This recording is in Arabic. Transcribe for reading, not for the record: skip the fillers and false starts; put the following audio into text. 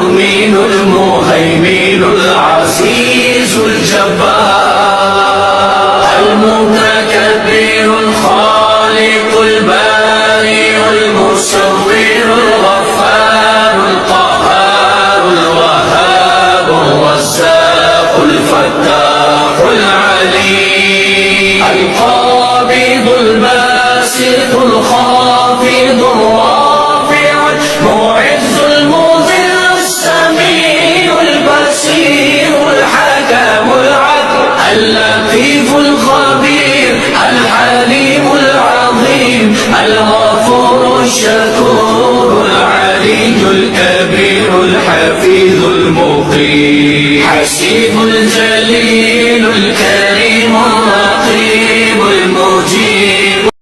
المؤمن المهيمن العزيز الجبار المتكبر الخالق البارئ المصور الغفار القهار الوهاب الرزاق الفتاح العليم القابض الباسط الخافض الرافع المعز المذل السميع البصير الحكم العدل اللطيف الخبير